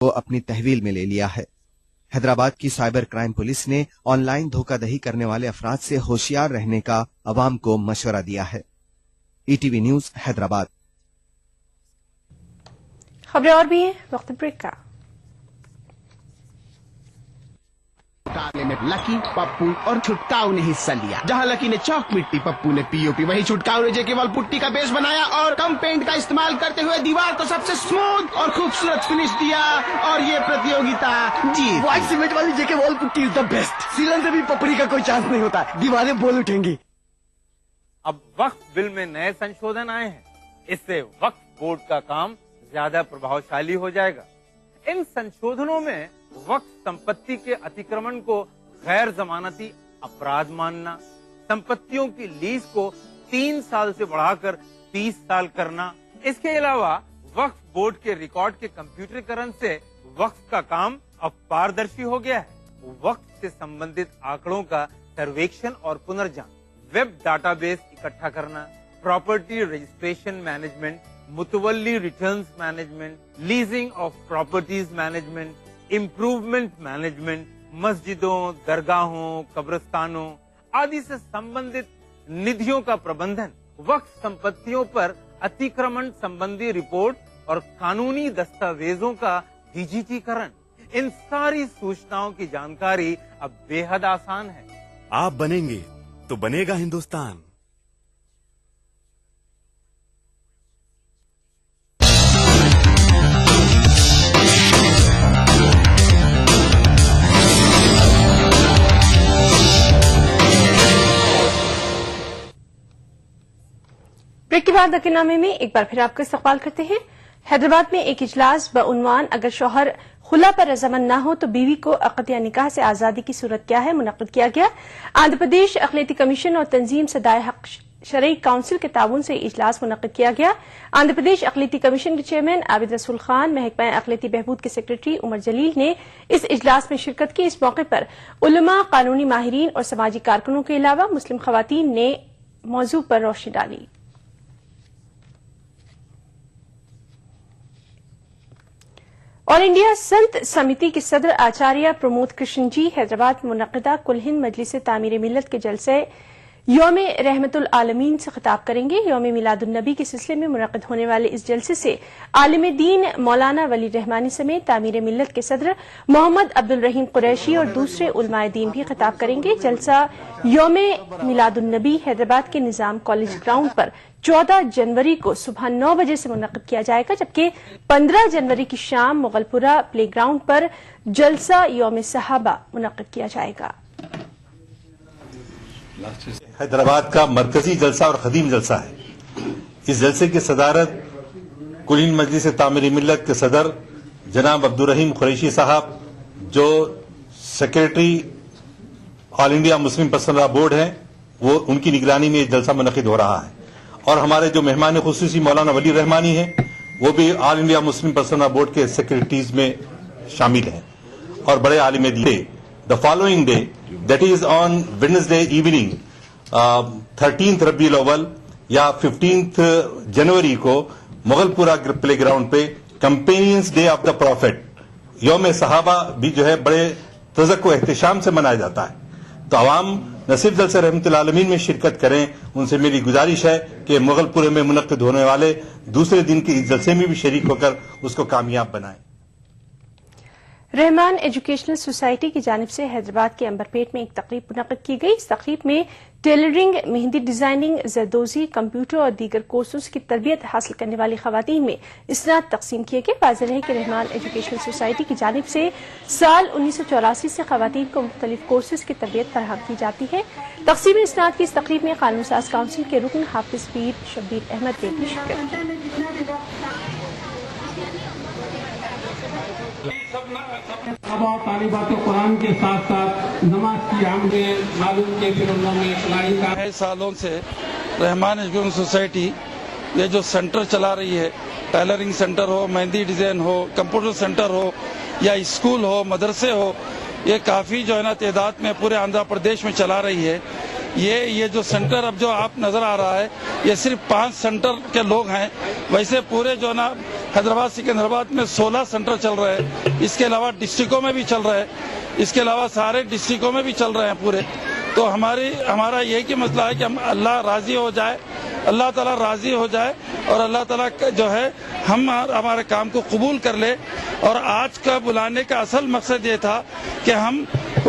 کو اپنی تحویل میں لے لیا ہے۔ حیدرآباد کی سائبر کرائم پولیس نے آن لائن دھوکہ دہی کرنے والے افراد سے ہوشیار رہنے کا عوام کو مشورہ دیا ہے۔ ETV news Hyderabad. خبریں اور بھی ہیں، وقت بریک کا۔ میں لکی، پپو اور چھٹکاؤ نے حصہ لیا۔ جہاں لکی نے چاک مٹی، پپو نے POP، وہی چھٹکاؤ نے جے کے وال پٹی کا بیس بنایا اور کم پینٹ کا استعمال کرتے ہوئے دیوار کو سب سے اسموتھ اور خوبصورت فنش دیا اور یہ پرتیوگتا جیت۔ وائٹ سیمنٹ والی جے کے وال پٹی از دا بیسٹ۔ سیلن سے بھی پپڑی کا کوئی چانس نہیں ہوتا، دیواریں بول اٹھیں گی۔ اب وقف بل میں نئے سنشودھن آئے ہیں، اس سے وقف بورڈ کا کام زیادہ پربھاوشالی ہو جائے گا۔ ان سنشودھنوں میں وقف سمپتی کے اتکرمن کو غیر ضمانتی اپرادھ ماننا، سمپتیوں کی لیز کو 3 سال سے بڑھا کر 30 سال کرنا، اس کے علاوہ وقف بورڈ کے ریکارڈ کے کمپیوٹریکرن سے وقف کا کام اب پاردرشی ہو گیا ہے۔ وقف سے سمبندت آنکڑوں کا سرویکشن اور پنرجان، ویب ڈاٹا بیس اکٹھا کرنا، پراپرٹی رجسٹریشن مینجمنٹ، متولی returns management, leasing of properties management, improvement management, مسجدوں، درگاہوں، قبرستانوں آدی سے سمبندت ندھیوں کا پربندھن، وقف سمپتیوں پر اتکرمن سمبندی رپورٹ اور قانونی دستاویزوں کا ڈیجیٹیکرن، ان ساری سوچناؤں کی جانکاری اب بے حد آسان ہے۔ آپ بنیں گے تو بنے گا ہندوستان۔ بریک کے بعد دکن نامے میں ایک بار پھر آپ کا استقبال کرتے ہیں۔ حیدرآباد میں ایک اجلاس بعنوان اگر شوہر خلا پر رضامند نہ ہو تو بیوی کو عقد یا نکاح سے آزادی کی صورت کیا ہے منعقد کیا گیا۔ آندھرا پردیش اقلیتی کمیشن اور تنظیم سدائے حق شرعی کونسل کے تعاون سے اجلاس منعقد کیا گیا۔ آندھرا پردیش اقلیتی کمیشن کے چیئرمین عابد رسول خان، محکمہ اقلیتی بہبود کے سیکرٹری عمر جلیل نے اس اجلاس میں شرکت کی۔ اس موقع پر علماء، قانونی ماہرین اور سماجی کارکنوں کے علاوہ مسلم خواتین نے موضوع پر روشنی ڈالی۔ آل انڈیا سنت سمیتی کے صدر آچاریہ پرمود کرشن جی حیدرآباد میں منعقدہ کل ہند مجلس تعمیر ملت کے جلسے یوم رحمت العالمین سے خطاب کریں گے۔ یوم میلاد النبی کے سلسلے میں منعقد ہونے والے اس جلسے سے عالم دین مولانا ولی رحمانی سمیت تعمیر ملت کے صدر محمد عبد الرحیم قریشی اور دوسرے علماء دین بھی خطاب کریں گے۔ جلسہ یوم میلاد النبی حیدرآباد کے نظام کالج گراؤنڈ پر 14 جنوری کو صبح 9 بجے سے منعقد کیا جائے گا، جبکہ 15 جنوری کی شام مغل پورہ پلے گراؤنڈ پر جلسہ یوم صحابہ منعقد کیا جائے گا۔ حیدرآباد کا مرکزی جلسہ اور قدیم جلسہ ہے۔ اس جلسے کی صدارت کل ہند مجلس تعمیر ملت کے صدر جناب عبد الرحیم قریشی صاحب، جو سیکرٹری آل انڈیا مسلم پرسنل لا بورڈ ہیں، وہ ان کی نگرانی میں یہ جلسہ منعقد ہو رہا ہے۔ اور ہمارے جو مہمان خصوصی مولانا ولی رحمانی ہیں، وہ بھی آل انڈیا مسلم پرسنل لا بورڈ کے سیکرٹریز میں شامل ہیں اور بڑے عالم دین۔ The following day, that is on Wednesday evening, 13th ربیع الاول یا 15th جنوری کو مغل پورہ پلے گراؤنڈ پہ companions day of the prophet یوم صحابہ بھی جو ہے بڑے تذک و احتشام سے منایا جاتا ہے۔ تو عوام نہ صرف جلسہ رحمت العالمین میں شرکت کریں، ان سے میری گزارش ہے کہ مغل پورے میں منعقد ہونے والے دوسرے دن کے اس جلسے میں بھی شریک ہو کر اس کو کامیاب بنائیں۔ رحمان ایجوکیشنل سوسائٹی کی جانب سے حیدرآباد کے انبرپیٹ میں ایک تقریب منعقد کی گئی۔ اس تقریب میں ٹیلرنگ، مہندی ڈیزائننگ، زردوزی، کمپیوٹر اور دیگر کورسز کی تربیت حاصل کرنے والی خواتین میں اسناد تقسیم کیے گئے۔ واضح ہے کہ رحمان ایجوکیشنل سوسائٹی کی جانب سے سال 1984 سے خواتین کو مختلف کورسز کی تربیت فراہم کی جاتی ہے۔ تقسیم اسناد کی اس تقریب میں قانون ساز کونسل کے رکن حافظ پیر شبیر احمد نے بھی شرکت کی۔ طالبات قرآن کے ساتھ ساتھ نماز کی ہمیں معلوم کے پھر انہوں نے اپلائی کا ہے۔ سالوں سے رحمان ایجوکیشن سوسائٹی یہ جو سینٹر چلا رہی ہے، ٹیلرنگ سینٹر ہو، مہندی ڈیزائن ہو، کمپیوٹر سینٹر ہو یا اسکول ہو، مدرسے ہو، یہ کافی جو ہے نا تعداد میں پورے آندھرا پردیش میں چلا رہی ہے۔ یہ جو سینٹر اب جو آپ نظر آ رہا ہے، یہ صرف 5 سینٹر کے لوگ ہیں، ویسے پورے جو ہے نا हैदराबाद सिकंदराबाद में 16 सेंटर चल रहे हैं, इसके अलावा डिस्ट्रिक्टों में भी चल रहे हैं, इसके अलावा सारे डिस्ट्रिक्टों में भी चल रहे हैं पूरे। तो हमारा यही कि मसला है कि हम अल्लाह राजी हो जाए, अल्लाह ताला राजी हो जाए और अल्लाह ताला जो है हम हमारे काम को कबूल कर ले। और आज का बुलाने का असल मकसद ये था कि हम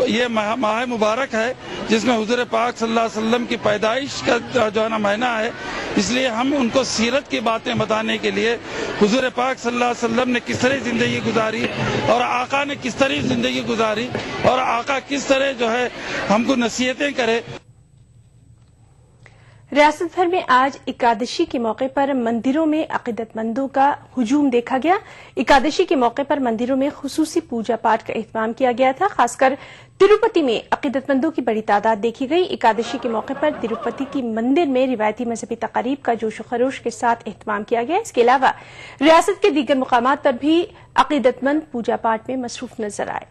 ये माह मुबारक है जिसमें हुजूर पाक सल्लल्लाहु अलैहि वसल्लम की पैदाइश का जो है ना महीना है, इसलिए हम उनको सीरत की बातें बताने के लिए हुजूर पाक सल्लल्लाहु अलैहि वसल्लम ने किस तरह जिंदगी गुजारी और आका ने किस तरह जिंदगी गुजारी और आका किस तरह जो है हमको नसीहतें करे। रियासत भर में आज एकादशी के मौके पर मंदिरों में अकीदतमंदों का हुजूम देखा गया। एकादशी के मौके पर मंदिरों में खुसूसी पूजा पाठ का एहतमाम किया गया था। खासकर तिरुपति में अकीदतमंदों की बड़ी तादाद देखी गई। एकादशी के मौके पर तिरुपति की मंदिर में रिवायती मजहबी तकारीब का जोश खरोश के साथ एहतमाम किया गया। इसके अलावा रियासत के दीगर मुकामात पर भी अकीदतमंद पूजा पाठ में मसरूफ नजर आए।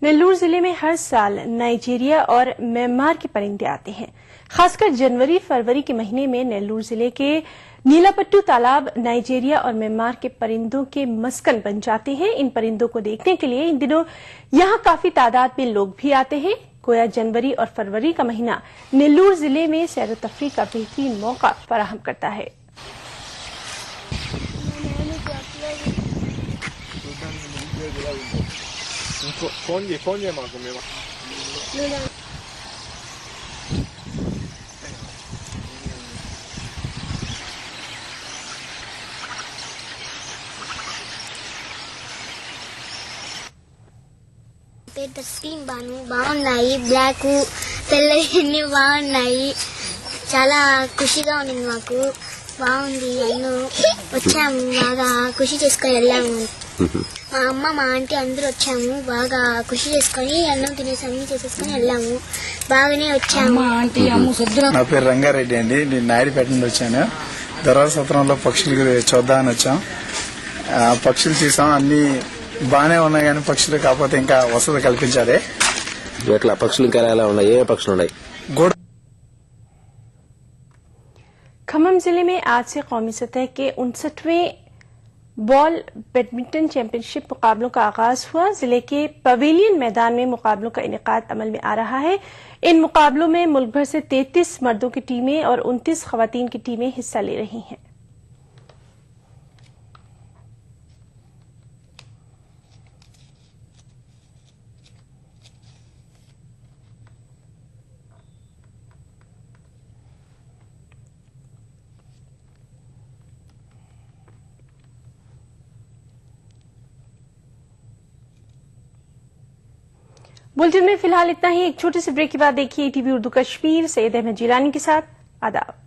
नेल्लूर जिले में हर साल नाइजीरिया और म्यांमार के परिंदे आते हैं। खासकर जनवरी फरवरी के महीने में नेल्लूर जिले के नीलापट्टू तालाब नाइजीरिया और म्यांमार के परिंदों के मस्कन बन जाते हैं। इन परिंदों को देखने के लिए इन दिनों यहां काफी तादाद में लोग भी आते हैं। गोया जनवरी और फरवरी का महीना नेल्लूर जिले में सैर तफरीह का बेहतरीन मौका फराहम करता है। స్క్రీన్ బాగున్నాయి, బ్లాక్ తెల్లవి బాగున్నాయి, చాలా ఖుషిగా ఉంది మాకు, బాగుంది. అన్ను వచ్చాము, బాగా ఖుషి చేసుకొని వెళ్ళాము. మా అమ్మ మా ఆంటీ అందరూ వచ్చాము, బాగా ఖుషి చేసుకొని అన్నం తినేసి అన్ని చేసేసుకొని వెళ్ళాము. బాగానే వచ్చాము. నా పేరు రంగారెడ్డి అండి, నేను నాయుడుపేట నుండి వచ్చాను. దర్వాజ సత్రంలో పక్షులు చూద్దామని వచ్చాం. పక్షులు చూసాం, అన్ని బాగానే ఉన్నాయి కానీ పక్షులు కాకపోతే ఇంకా వసతి కల్పించాలి. ఎట్లా పక్షులు ఇంకా ఎలా ఉన్నాయి, ఏ పక్షులు ఉన్నాయి? खम्मम जिले में आज से कौमी सतह के 59वें बॉल बैडमिंटन चैंपियनशिप मुकाबलों का आगाज हुआ। जिले के पवेलियन मैदान में मुकाबलों का इनेकाद अमल में आ रहा है। इन मुकाबलों में मुल्क भर से 33 मर्दों की टीमें और 29 खवातीन की टीमें हिस्सा ले रही हैं। बुलेटिन में फिलहाल इतना ही। एक छोटे से ब्रेक के बाद देखिए टीवी उर्दू कश्मीर सैयद अहमद जिलानी के साथ। आदाब।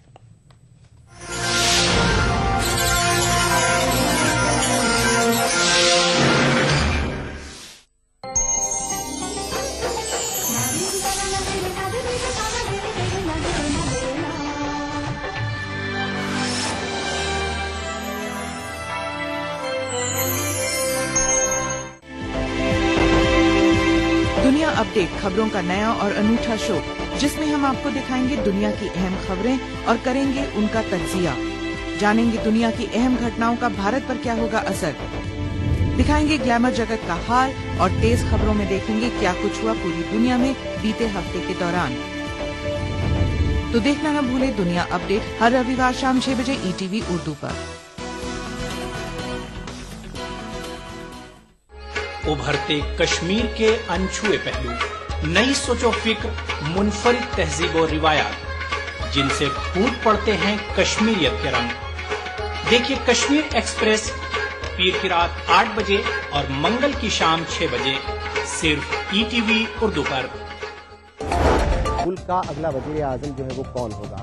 दुनिया अपडेट खबरों का नया और अनूठा शो, जिसमें हम आपको दिखाएंगे दुनिया की अहम खबरें और करेंगे उनका तज्जिया। जानेंगे दुनिया की अहम घटनाओं का भारत पर क्या होगा असर। दिखाएंगे ग्लैमर जगत का हाल और तेज खबरों में देखेंगे क्या कुछ हुआ पूरी दुनिया में बीते हफ्ते के दौरान। तो देखना न भूले दुनिया अपडेट हर रविवार शाम 6 बजे ETV उर्दू पर। उभरते कश्मीर के अनछुए पहलू, नई सोचो फिक्र, मुनफरिद तहजीब और रिवायात, जिनसे फूट पड़ते हैं कश्मीरियत के रंग। देखिए कश्मीर एक्सप्रेस पीर की रात 8 बजे और मंगल की शाम 6 बजे सिर्फ ETV उर्दू पर। मुल्क का अगला वजीर आजम जो है वो कौन होगा?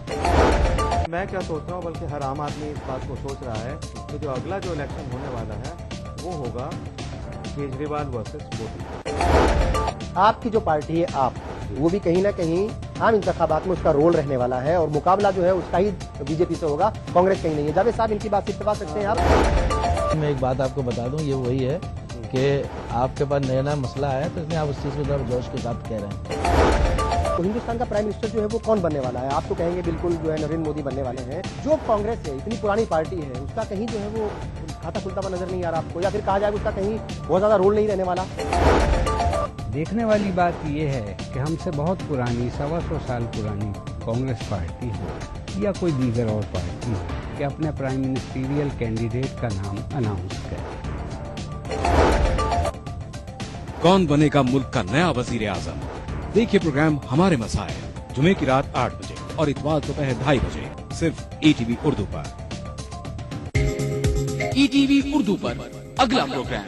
मैं क्या सोच रहा हूँ, बल्कि हर आम आदमी इस बात को सोच रहा है कि जो अगला जो इलेक्शन होने वाला है वो होगा केजरीवाल वर्सेस मोदी। आपकी जो पार्टी है आप, वो भी कहीं ना कहीं आम इंतखाबात में उसका रोल रहने वाला है और मुकाबला जो है उसका ही बीजेपी से होगा, कांग्रेस कहीं नहीं है। जावेद साहब, इनकी बात से इत्तेफाक सकते हैं आप? मैं एक बात आपको बता दूं, ये वही है कि आपके पास नया नया मसला आया तो इसलिए आप उस चीज़ को जोश के साथ कह रहे हैं। तो हिंदुस्तान का प्राइम मिनिस्टर जो है वो कौन बनने वाला है? आप तो कहेंगे बिल्कुल जो है नरेंद्र मोदी बनने वाले हैं। जो कांग्रेस है, इतनी पुरानी पार्टी है, उसका कहीं जो है वो खाता खुलता हुआ नजर नहीं आ रहा आपको, या फिर कहा जाए उसका कहीं बहुत ज्यादा रोल नहीं रहने वाला? देखने वाली बात यह है कि हमसे बहुत पुरानी 125 साल पुरानी कांग्रेस पार्टी हो या कोई दीगर और पार्टी हो कि अपने प्राइम मिनिस्टीरियल कैंडिडेट का नाम अनाउंस करे। कौन बनेगा मुल्क का नया वजीर आजम? देखिए प्रोग्राम हमारे मसाइल जुमे की रात 8 बजे और इतवार दोपहर 2:30 बजे सिर्फ ETV उर्दू पर। ETV उर्दू पर अगला प्रोग्राम।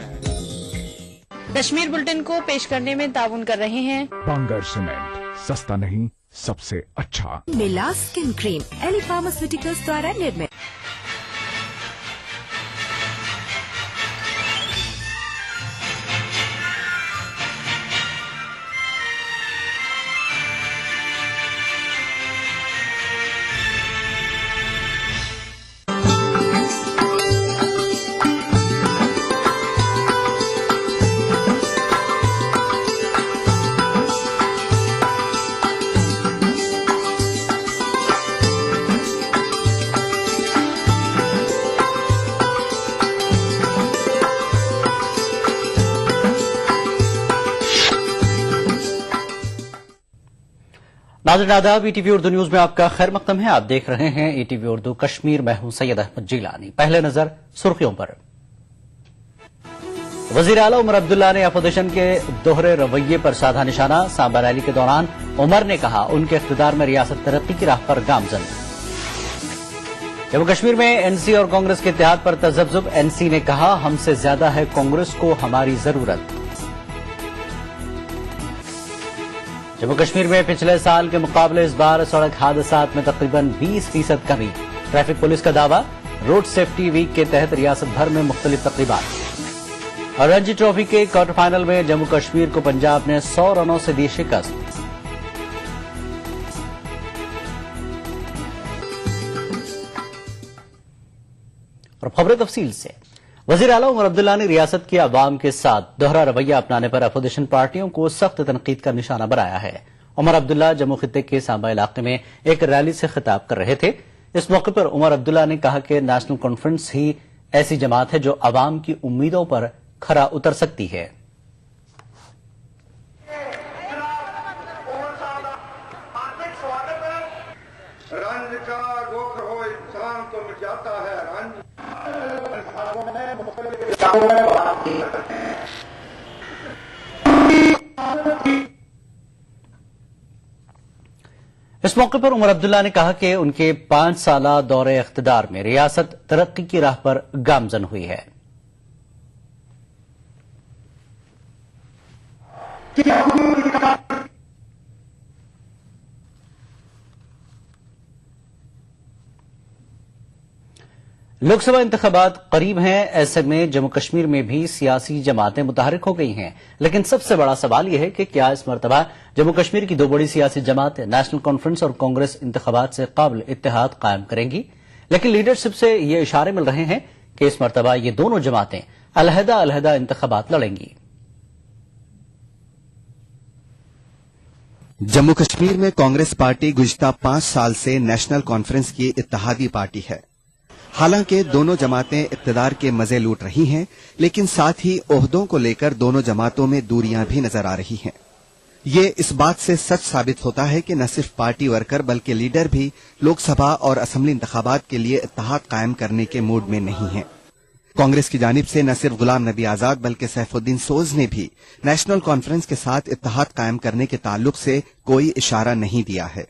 कश्मीर बुलेटिन को पेश करने में ताउन कर रहे हैं बांगर सीमेंट, सस्ता नहीं सबसे अच्छा। मिला स्किन क्रीम, एली फार्मास्यूटिकल्स द्वारा निर्मित। नाज़रीन आदाब, ETV उर्दू न्यूज में आपका खैर मकदम है। आप देख रहे हैं ETV उर्दू कश्मीर। मैं हूं सैयद अहमद जिलानी। पहले नजर सुर्खियों पर। वजीर आला उमर अब्दुल्ला ने अपोजिशन के दोहरे रवैये पर साधा निशाना। सांबा रैली के दौरान उमर ने कहा, उनके इख्तिदार में रियासत तरक्की की राह पर गामजन। जम्मू कश्मीर में NC और कांग्रेस के इत्तेहाद पर तजब्जुब। NC ने कहा, हमसे ज्यादा है कांग्रेस को हमारी जरूरत। जम्मू कश्मीर में पिछले साल के मुकाबले इस बार सड़क हादसात में तकरीबन 20% कमी। ट्रैफिक पुलिस का दावा, रोड सेफ्टी वीक के तहत रियासत भर में मुख्तलिफ तकरीबात। और रणजी ट्रॉफी के क्वार्टर फाइनल में जम्मू कश्मीर को पंजाब ने 100 रनों से दी शिकस्त। और खबरें तफसील से। वजीर आला उमर अब्दुल्ला ने रियासत के अवाम के साथ दोहरा रवैया अपनाने पर अपोजिशन पार्टियों को सख्त तनकीद का निशाना बनाया है। उमर अब्दुल्ला जम्मू खित्ते के सांबा इलाके में एक रैली से खिताब कर रहे थे। इस मौके पर उमर अब्दुल्ला ने कहा कि नेशनल कॉन्फ्रेंस ही ऐसी जमात है जो अवाम की उम्मीदों पर खरा उतर सकती है। रंज का गोत्र हो इंसान तो मिट जाता है रंज। इस मौके पर उमर अब्दुल्ला ने कहा कि उनके 5 साला दौरे इख्तिदार में रियासत तरक्की की राह पर गामजन हुई है। लोकसभा इंतखाबात करीब हैं, ऐसे में जम्मू कश्मीर में भी सियासी जमातें मुतहरिक हो गई हैं। लेकिन सबसे बड़ा सवाल यह है कि क्या इस मरतबा जम्मू कश्मीर की दो बड़ी सियासी जमातें नेशनल कॉन्फ्रेंस और कांग्रेस इंतखाबात से काबिल इत्तेहाद कायम करेंगी। लेकिन लीडरशिप से ये इशारे मिल रहे हैं कि इस मरतबा ये दोनों जमातें अलहदा अलहदा इंतखाबात लड़ेंगी। जम्मू कश्मीर में कांग्रेस पार्टी गुज़िश्ता 5 साल से नेशनल कॉन्फ्रेंस की इत्तेहादी पार्टी है। हालांकि दोनों जमातें इक़्तिदार के मजे लूट रही हैं, लेकिन साथ ही ओहदों को लेकर दोनों जमातों में दूरियां भी नजर आ रही हैं। ये इस बात से सच साबित होता है कि न सिर्फ पार्टी वर्कर बल्कि लीडर भी लोकसभा और असेंबली इंतखाबात के लिए इत्तेहाद कायम करने के मूड में नहीं हैं। कांग्रेस की जानिब से न सिर्फ गुलाम नबी आजाद बल्कि सैफुद्दीन सोज ने भी नेशनल कॉन्फ्रेंस के साथ इत्तेहाद कायम करने के ताल्लुक से कोई इशारा नहीं दिया है।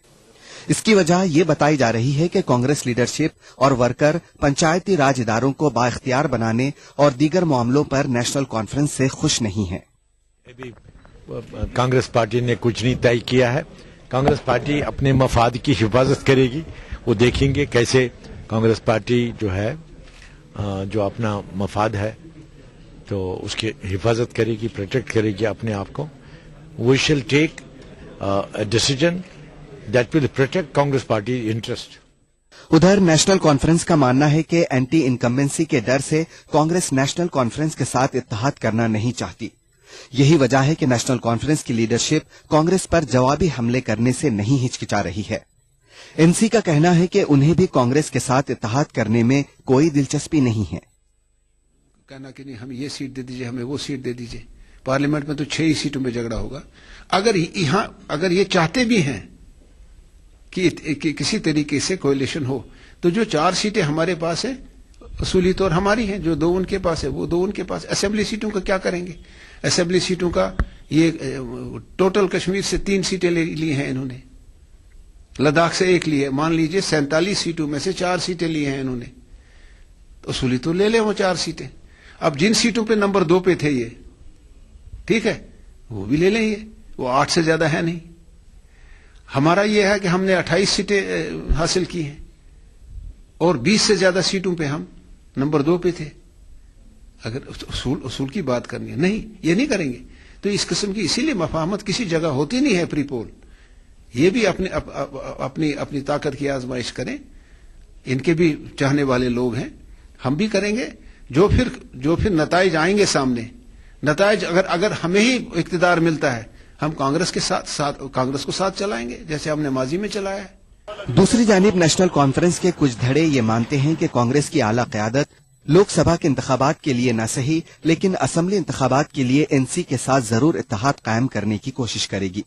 इसकी वजह ये बताई जा रही है कि कांग्रेस लीडरशिप और वर्कर पंचायती राज इदारों को बाइख्तियार बनाने और दीगर मामलों पर नेशनल कॉन्फ्रेंस से खुश नहीं है। कांग्रेस पार्टी ने कुछ नहीं तय किया है। कांग्रेस पार्टी अपने मफाद की हिफाजत करेगी। वो देखेंगे कैसे कांग्रेस पार्टी जो है जो अपना मफाद है तो उसकी हिफाजत करेगी, प्रोटेक्ट करेगी अपने आप को. We shall take a decision that will protect Congress party interest. उधर नेशनल कॉन्फ्रेंस का मानना है कि एंटी इनकम्बेंसी के डर से कांग्रेस नेशनल कॉन्फ्रेंस के साथ इत्तेहाद करना नहीं चाहती. यही वजह है कि नेशनल कॉन्फ्रेंस की लीडरशिप कांग्रेस पर जवाबी हमले करने से नहीं हिचकिचा रही है. एनसी का कहना है कि उन्हें भी कांग्रेस के साथ इत्तेहाद करने में कोई दिलचस्पी नहीं है. कहना कि नहीं हमें ये सीट दे दीजिए, हमें वो सीट दे दीजिए. पार्लियामेंट में तो 6 ही सीटों में झगड़ा होगा. अगर ये चाहते भी हैं कि किसी तरीके से कोएलिशन हो तो जो 4 सीटें हमारे पास है असूली तौर हमारी हैं, जो 2 उनके पास है वो 2 उनके पास. असेंबली सीटों का क्या करेंगे? असेंबली सीटों का ये टोटल कश्मीर से 3 सीटें ली हैं इन्होंने, लद्दाख से 1 ली है. मान लीजिए 47 सीटों में से 4 सीटें ली हैं इन्होंने, तो असूली तो ले वो 4 सीटें. अब जिन सीटों पे नंबर 2 पे थे ये, ठीक है, वो भी ले लें. ये वो 8 से ज्यादा है नहीं. हमारा ये है कि हमने 28 सीटें हासिल की हैं और 20 से ज्यादा सीटों पे हम नंबर 2 पे थे. अगर उसूल की बात करनी है, नहीं ये नहीं करेंगे. तो इस किस्म की इसीलिए मफाहमत किसी जगह होती नहीं है प्री पोल. ये भी अपनी ताकत की आजमाइश करें. इनके भी चाहने वाले लोग हैं, हम भी करेंगे. जो फिर नताइज आएंगे सामने, नताइज अगर हमें ही इक्तिदार मिलता है, हम कांग्रेस को साथ चलाएंगे जैसे हमने माजी में चलाया है. दूसरी जानिब नेशनल कॉन्फ्रेंस के कुछ धड़े ये मानते हैं कि कांग्रेस की आला क़यादत लोकसभा के इंतखाबात के लिए न सही लेकिन असेंबली इंतखाबात के लिए एनसी के साथ जरूर इत्तेहाद कायम करने की कोशिश करेगी.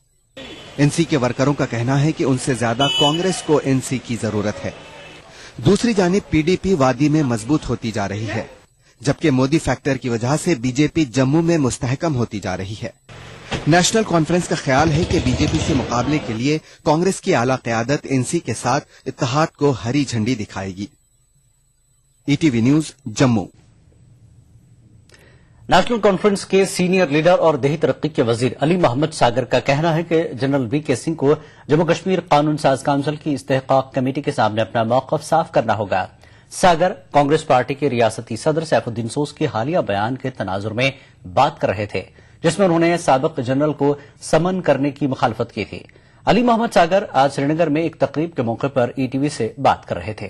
एनसी के वर्करों का कहना है कि उनसे ज्यादा कांग्रेस को एनसी की जरूरत है. दूसरी जानिब पीडीपी वादी में मजबूत होती जा रही है, जबकि मोदी फैक्टर की वजह से बीजेपी जम्मू में मुस्तहकम होती जा रही है. नेशनल कॉन्फ्रेंस का ख्याल है कि बीजेपी से मुकाबले के लिए कांग्रेस की आला क़यादत एनसी के साथ इत्तेहाद को हरी झंडी दिखाएगी. ETV news Jammu. National conference के सीनियर लीडर और देही तरक्की के वजीर अली मोहम्मद सागर का कहना है कि जनरल वीके सिंह को जम्मू कश्मीर कानून साज काउंसिल की इस्तेहकाक कमेटी के सामने अपना मौक़िफ़ साफ करना होगा. सागर कांग्रेस पार्टी के रियासती सदर सैफुद्दीन सोज के हालिया बयान के तनाजुर में बात कर रहे थे, जिसमें उन्होंने साबिक जनरल को समन करने की मुखालफत की थी. अली मोहम्मद सागर आज श्रीनगर में एक तकरीब के मौके पर ईटीवी से बात कर रहे थे.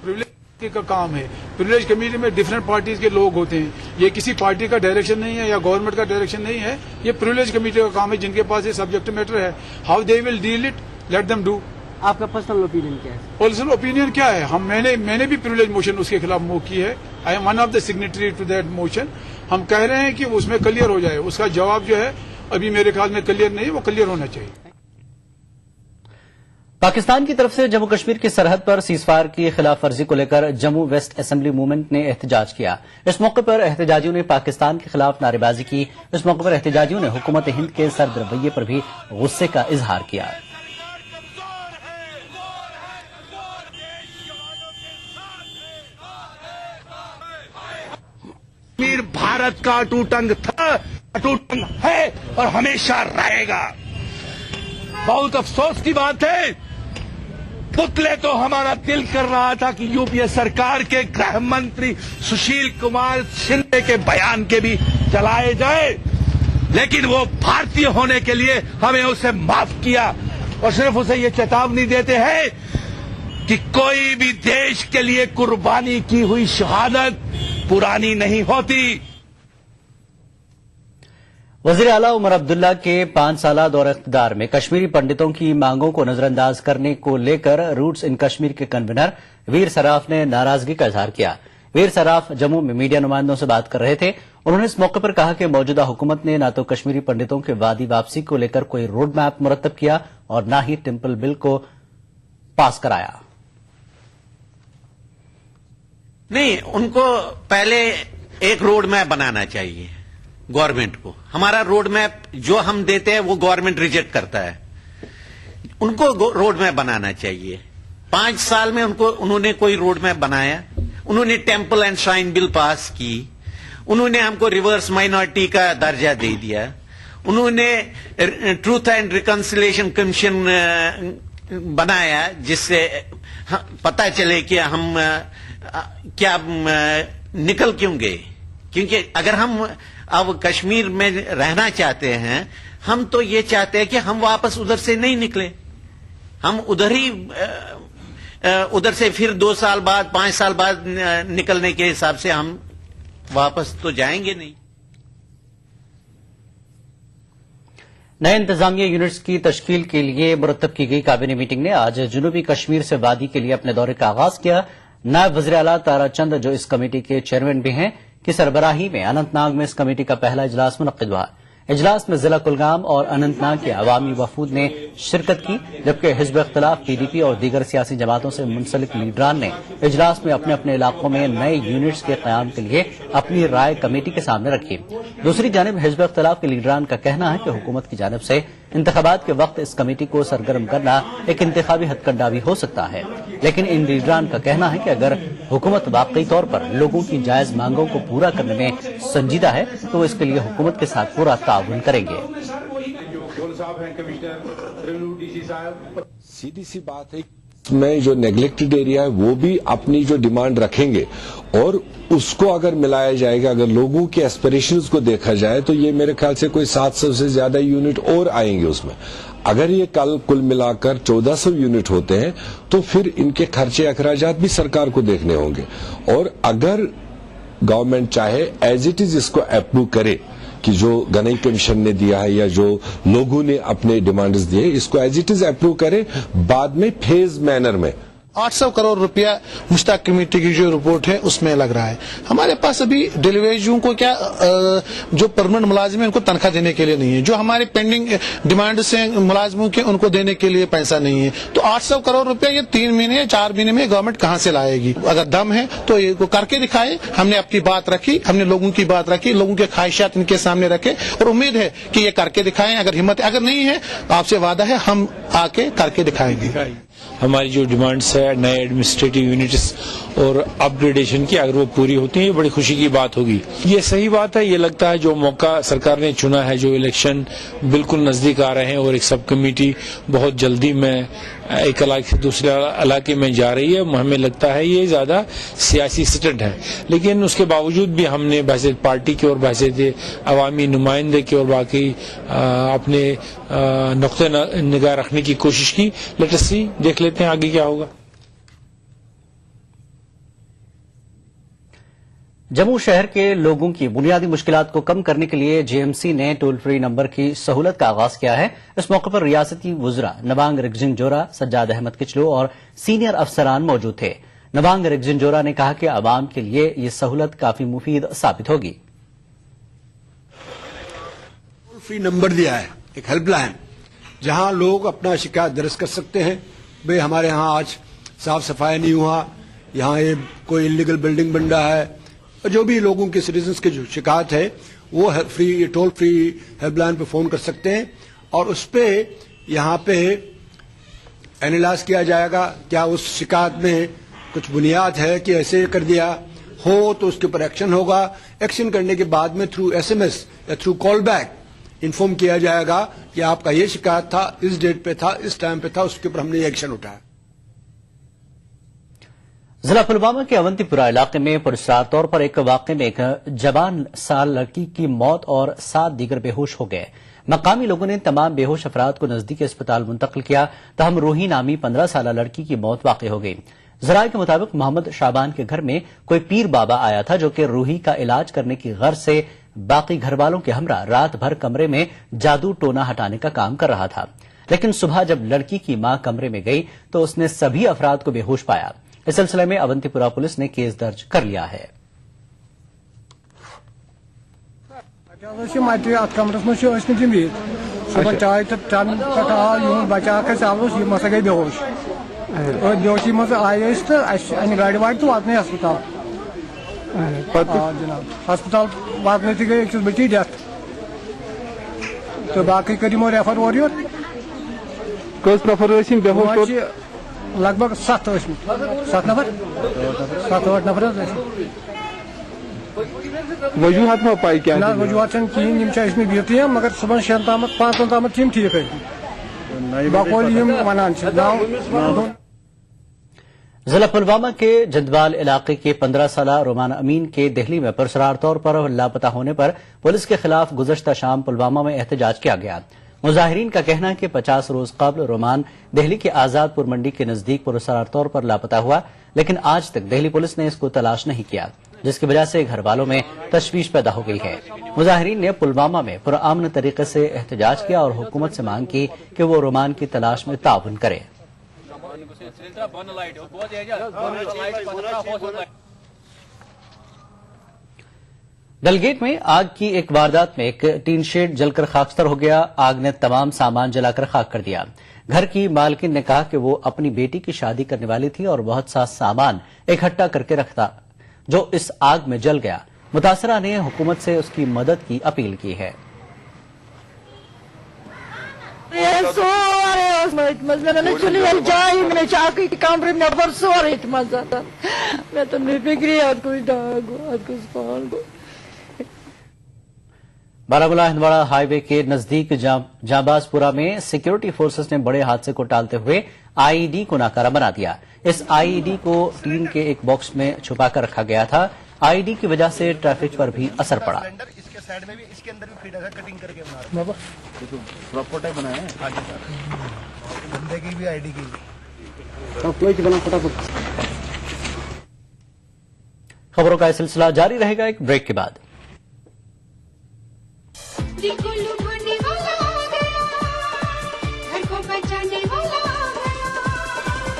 प्रिविलेज का काम है, प्रिविलेज कमेटी में डिफरेंट पार्टीज के लोग होते हैं. ये किसी पार्टी का डायरेक्शन नहीं है या गवर्नमेंट का डायरेक्शन नहीं है. ये प्रिविलेज कमेटी का काम है, जिनके पास ये सब्जेक्ट मैटर है. How they will deal it, let them do. आपका पर्सनल ओपिनियन क्या है? पर्सनल ओपिनियन क्या है? मैंने भी प्रिविलेज मोशन उसके खिलाफ मूव की है. I am one of the signatory to that motion. हम कह रहे हैं कि उसमें क्लियर हो जाए. उसका जवाब जो है अभी मेरे ख्याल में क्लियर नहीं, वो क्लियर होना चाहिए. पाकिस्तान की तरफ से जम्मू कश्मीर की सरहद पर सीजफायर की खिलाफ वर्जी को लेकर जम्मू वेस्ट असेंबली मूवमेंट ने एहतजाज किया. इस मौके पर एहतजाजियों ने पाकिस्तान के खिलाफ नारेबाजी की. इस मौके पर एहतजाजियों ने हुकूमत हिंद के सर्द रवैये पर भी गुस्से का इजहार किया. कश्मीर भारत का अटूट अंग था, अटूट अंग है और हमेशा रहेगा. बहुत अफसोस की बात है, पुतले तो हमारा दिल कर रहा था कि यूपीए सरकार के गृह मंत्री सुशील कुमार शिंदे के बयान के भी चलाए जाए, लेकिन वो भारतीय होने के लिए हमें उसे माफ किया और सिर्फ उसे ये चेतावनी देते हैं कि कोई भी देश के लिए कुर्बानी की हुई शहादत पुरानी नहीं होती. वजीर आला उमर अब्दुल्ला के 5 साला दौर इख्तिदार में कश्मीरी पंडितों की मांगों को नजरअंदाज करने को लेकर रूट्स इन कश्मीर के कन्वीनर वीर सराफ ने नाराजगी का इजहार किया. वीर सराफ जम्मू में मीडिया नुमाइंदों से बात कर रहे थे. उन्होंने इस मौके पर कहा कि मौजूदा हुकूमत ने न तो कश्मीरी पंडितों के वादी वापसी को लेकर कोई रोड मैप मुरतब किया और न ही टेम्पल बिल को पास कराया. नहीं, उनको पहले एक रोड मैप बनाना चाहिए गवर्नमेंट को. हमारा रोड मैप जो हम देते हैं वो गवर्नमेंट रिजेक्ट करता है. उनको रोड मैप बनाना चाहिए. 5 साल में उन्होंने कोई रोड मैप बनाया. उन्होंने temple and shrine bill pass की. उन्होंने हमको रिवर्स माइनॉरिटी का दर्जा दे दिया. उन्होंने ट्रूथ एंड रिकंसिलिएशन कमीशन बनाया जिससे पता चले कि हम क्या निकल क्यों गए। क्योंकि अगर हम अब कश्मीर में रहना चाहते हैं, हम तो ये चाहते हैं कि हम वापस उधर से नहीं निकले, हम उधर से फिर 2 साल बाद 5 साल बाद निकलने के हिसाब से हम वापस तो जाएंगे नहीं। नए इंतजामिया यूनिट्स की तश्कील के लिए मुरतब की गई काबीना मीटिंग ने आज जनूबी कश्मीर से वादी के लिए अपने दौरे का आगाज किया। नायब वज़ीर आला तारा चंद, जो इस कमेटी के चेयरमैन भी हैं, की सरबराही में अनंतनाग में इस कमेटी का पहला इजलास मुनक्किद हुआ। इजलास में जिला कुलगाम और अनंतनाग के अवामी वफूद ने शिरकत की, जबकि हिज़्ब इख्तिलाफ, PDP और दीगर सियासी जमातों से मुंसलिक लीडरान ने इजलास में अपने अपने इलाकों में नए यूनिट्स के क़याम के लिए अपनी राय कमेटी के सामने रखी। दूसरी जानिब हिज़्ब इख्तिलाफ के लीडरान का कहना है कि हुकूमत की जानिब से इंतखाबात के वक्त इस कमेटी को सरगर्म करना एक इंतखाबी हथकंडा भी हो सकता है, लेकिन इन लीडरान का कहना है कि अगर हुकूमत वाकई तौर पर लोगों की जायज मांगों को पूरा करने में संजीदा है तो इसके लिए हुकूमत के साथ पूरा ताउन करेंगे। सीधी सी बात है, में जो नेग्लेक्टेड एरिया है वो भी अपनी जो डिमांड रखेंगे और उसको अगर मिलाया जाएगा, अगर लोगों के एस्पिरेशंस को देखा जाए तो ये मेरे ख्याल से कोई 700 से ज्यादा यूनिट और आएंगे उसमें। अगर ये कल कुल मिलाकर 1400 यूनिट होते हैं तो फिर इनके खर्चे अखराजात भी सरकार को देखने होंगे। और अगर गवर्नमेंट चाहे एज इट इज इसको अप्रूव करे कि जो गनई कमीशन ने दिया है या जो लोगों ने अपने डिमांड्स दिए, इसको एज इट इज अप्रूव करे, बाद में फेज मैनर में 800 करोड़ रुपया मुश्ताक कमेटी की जो रिपोर्ट है उसमें लग रहा है। हमारे पास अभी डेलीवेरियों को क्या जो परमानेंट मुलाजिम है उनको तनख्वाह देने के लिए नहीं है, जो हमारे पेंडिंग डिमांड्स हैं मुलाजिमों के उनको देने के लिए पैसा नहीं है। तो 800 करोड़ रुपया ये 3 महीने या 4 महीने में गवर्नमेंट कहां से लाएगी? अगर दम है तो ये करके दिखाए। हमने अपनी बात रखी, हमने लोगों की बात रखी, लोगों के ख्वाहिशात इनके सामने रखे और उम्मीद है कि ये करके दिखाएं। अगर हिम्मत, अगर नहीं है आपसे वादा है हम आके करके दिखाएंगे। हमारी जो डिमांड्स है नए एडमिनिस्ट्रेटिव यूनिट्स और अपग्रेडेशन की, अगर वो पूरी होती है ये बड़ी खुशी की बात होगी। ये सही बात है। ये लगता है जो मौका सरकार ने चुना है, जो इलेक्शन बिल्कुल नजदीक आ रहे हैं और एक सब कमेटी बहुत जल्दी में एक इलाके से दूसरे इलाके में जा रही है, हमें लगता है ये ज्यादा सियासी स्टंट है। लेकिन उसके बावजूद भी हमने बहसीत पार्टी की और बहसीत अवामी नुमाइंदे की और बाकी अपने नुक्ते निगाह रखने की कोशिश की। लेट अस सी, देख लेते हैं आगे क्या होगा। जम्मू शहर के लोगों की बुनियादी मुश्किलात को कम करने के लिए JMC ने टोल फ्री नंबर की सहूलत का आगाज किया है। इस मौके पर रियासती वुज़रा नवांग रिगजिन जोरा, सज्जाद अहमद किचलू और सीनियर अफसरान मौजूद थे। नवांग रिगजिन जोरा ने कहा कि आवाम के लिए ये सहूलत काफी मुफीद साबित होगी। टोल फ्री नंबर दिया है, एक हेल्पलाइन, जहां लोग अपना शिकायत दर्ज कर सकते हैं। भाई हमारे यहाँ आज साफ सफाई नहीं हुआ, यहाँ ये कोई इलीगल बिल्डिंग बन रहा है, जो भी लोगों के सिटीजन्स की जो शिकायत है वो टोल फ्री हेल्पलाइन पे फोन कर सकते हैं और उस पे यहाँ पे एनालाइज किया जाएगा क्या उस शिकायत में कुछ बुनियाद है कि ऐसे कर दिया हो तो उसके ऊपर एक्शन होगा। एक्शन करने के बाद में थ्रू SMS या थ्रू कॉल बैक इन्फॉर्म किया जाएगा कि आपका ये शिकायत था, इस डेट पे था, इस टाइम पे था, उसके ऊपर हमने एक्शन उठाया। जिला पुलवामा के अवंतीपुरा इलाके में पुरस्कार तौर पर एक वाकये में एक जवान साल लड़की की मौत और 7 दीगर बेहोश हो गए। मकामी लोगों ने तमाम बेहोश अफराद को नजदीकी अस्पताल मुंतकिल किया, तहम रूही नामी 15 साल लड़की की मौत वाक़ हो गई। जराये के मुताबिक मोहम्मद शाबान के घर में कोई पीर बाबा आया था जो कि रूही का इलाज करने की गर्ज से बाकी घर वालों के हमरा रात भर कमरे में जादू टोना हटाने का काम कर रहा था। लेकिन सुबह जब लड़की की मां कमरे में गई तो उसने सभी अफराद को बेहोश पाया। इस सिलसिले में अवंतीपुरा पुलिस ने केस दर्ज कर लिया है। कमरस में सुबह चाय चन पे आव यूं बचा मसा गई बेहोश और बेहोशी मज आये तो गाड़ी वाट तो वातने अस्पताल जनाब अस्पताल वातने थी गई 1 बची डेथ तो बाकी करीमो रेफर और कस नफर बेहोश लगभग 7 नफर 7-8 नफर वजूहत में पाई क्या वजूहत कहीं बिहती हैं मगर सुबह 6 ताम 5 ताम ठीक है بقول یم ونان چھ نو ضلع پلوامہ کے جندوال علاقے کے 15 سالہ رومان امین کے دہلی میں پرسرار طور پر لاپتہ ہونے پر پولیس کے خلاف گزشتہ شام پلوامہ میں احتجاج کیا گیا۔ مظاہرین کا کہنا ہے کہ 50 روز قبل رومان دہلی کے آزاد پور منڈی کے نزدیک پرسرار طور پر لاپتہ ہوا، لیکن آج تک دہلی پولیس نے اس کو تلاش نہیں کیا، جس کی وجہ سے گھر والوں میں تشویش پیدا ہو گئی ہے۔ مظاہرین نے پلوامہ میں پرامن طریقے سے احتجاج کیا اور حکومت سے مانگ کی کہ وہ رومان کی تلاش میں تعاون کرے۔ ڈلگیٹ میں آگ کی ایک واردات میں ایک ٹین شیڈ جل کر خاکستر ہو گیا۔ آگ نے تمام سامان جلا کر خاک کر دیا۔ گھر کی مالکن نے کہا کہ وہ اپنی بیٹی کی شادی کرنے والی تھی اور بہت سا سامان اکٹھا کر کے رکھتا جو اس آگ میں جل گیا۔ متاثرہ نے حکومت سے اس کی مدد کی اپیل کی ہے۔ بارہمولہ ہندواڑہ ہائی وے کے نزدیک جانباز پورہ میں سیکیورٹی فورسز نے بڑے حادثے کو ٹالتے ہوئے آئی ای ڈی کو ناکارہ بنا دیا۔ اس آئی ای ڈی کو ٹین کے ایک باکس میں چھپا کر رکھا گیا تھا۔ آئی ای ڈی کی وجہ سے ٹریفک پر بھی اثر پڑا۔ خبروں کا سلسلہ جاری رہے گا ایک بریک کے بعد۔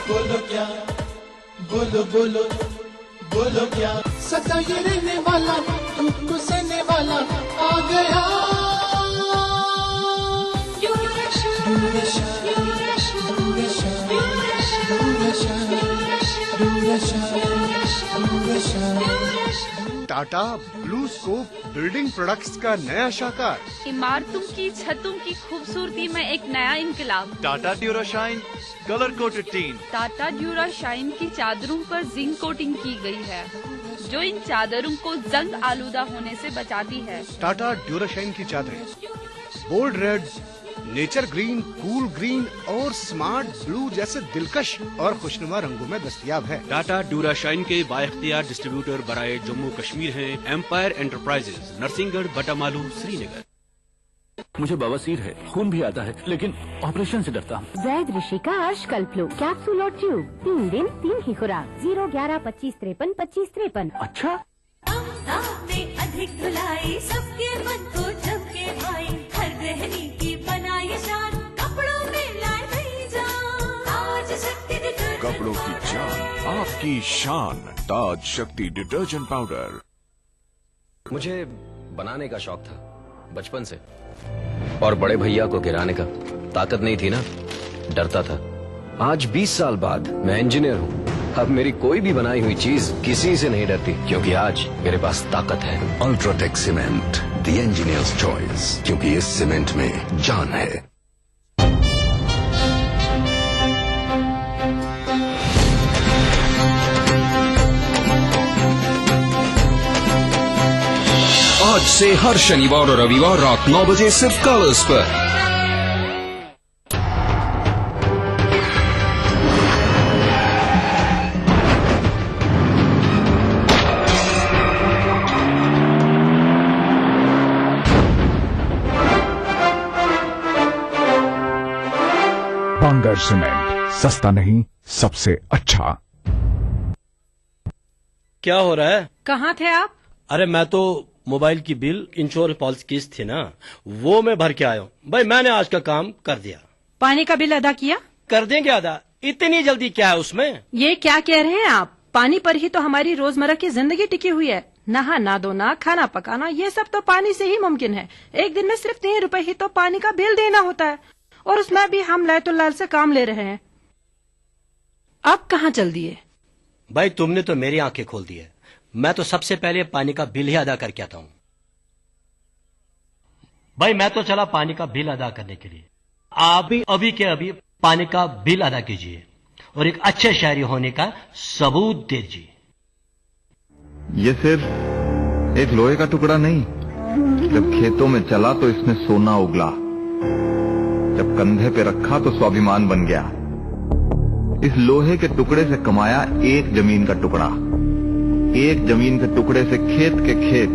بولو کیا بولو بولو بولو کیا سدا یہ رہنے والا دھوپ کو سہنے والا آ گیا۔ ٹاٹا بلو اسکوپ بلڈنگ پروڈکٹس کا نیا شاہکار، عمارتوں کی چھتوں کی خوبصورتی میں ایک نیا انقلاب۔ Tata Dura Shine colour coated tin. Tata Dura Shine کی چادروں پر زنک کوٹنگ کی گئی ہے جو ان چادروں کو زنگ آلودہ ہونے سے بچاتی ہے۔ ٹاٹا ڈیورا شائن کی چادریں بولڈ ریڈ، نیچر گرین، کول گرین اور سمارٹ بلو جیسے دلکش اور خوشنما رنگوں میں دستیاب ہے۔ ٹاٹا ڈیورا شائن کے بااختیار ڈسٹریبیوٹر برائے جموں کشمیر ہیں ایمپائر انٹرپرائزز، نرسنگ گڑھ، بٹا مالو، سری نگر۔ مجھے بواسیر ہے، خون بھی آتا ہے، لیکن آپریشن سے ڈرتا ہوں۔ زید رشی کا ارشکل فلو کیپسول اور ٹیوب، 3 دن 3 ہی خوراک، 01125532553۔ اچھا کپڑوں کی جان، آپ کی شان، تاج شکتی ڈٹرجنٹ پاؤڈر۔ مجھے بنانے کا شوق تھا بچپن سے، اور بڑے بھیا کو گرانے کا طاقت نہیں تھی نا، ڈرتا تھا۔ آج 20 سال بعد میں انجینئر ہوں، اب میری کوئی بھی بنائی ہوئی چیز کسی سے نہیں ڈرتی، کیونکہ آج میرے پاس طاقت ہے۔ الٹراٹیک سیمنٹ، دی انجینئرز چوائس، کیونکہ اس سیمنٹ میں جان ہے۔ آج سے ہر شنیوار اور رویوار رات 9 بجے صرف کالرز پر۔ بنگر سیمنٹ، سستا نہیں سب سے اچھا۔ کیا ہو رہا ہے؟ کہاں تھے آپ؟ ارے میں تو موبائل کی بل انشورنس پالیسی کیس تھی نا، وہ میں بھر کے آیا ہوں۔ بھائی میں نے آج کا کام کر دیا۔ پانی کا بل ادا کیا؟ کر دیں گے ادا، اتنی جلدی کیا ہے اس میں؟ یہ کیا کہہ رہے ہیں آپ؟ پانی پر ہی تو ہماری روزمرہ کی زندگی ٹکی ہوئی ہے۔ نہانا دھونا، کھانا پکانا، یہ سب تو پانی سے ہی ممکن ہے۔ ایک دن میں صرف 3 روپے ہی تو پانی کا بل دینا ہوتا ہے، اور اس میں بھی ہم لائٹ اللہ سے کام لے رہے ہیں۔ اب کہاں چل دیے؟ بھائی تم نے تو میری آنکھیں کھول دی ہے، میں تو سب سے پہلے پانی کا بل ہی ادا کر کے آتا ہوں۔ بھائی میں تو چلا پانی کا بل ادا کرنے کے لیے، آپ بھی ابھی کے ابھی پانی کا بل ادا کیجیے اور ایک اچھے شہری ہونے کا ثبوت دیجیے۔ یہ صرف ایک لوہے کا ٹکڑا نہیں، جب کھیتوں میں چلا تو اس میں سونا اگلا، जब कंधे पे रखा तो स्वाभिमान बन गया। इस लोहे के टुकड़े से कमाया एक जमीन का टुकड़ा, एक जमीन के टुकड़े से खेत के खेत,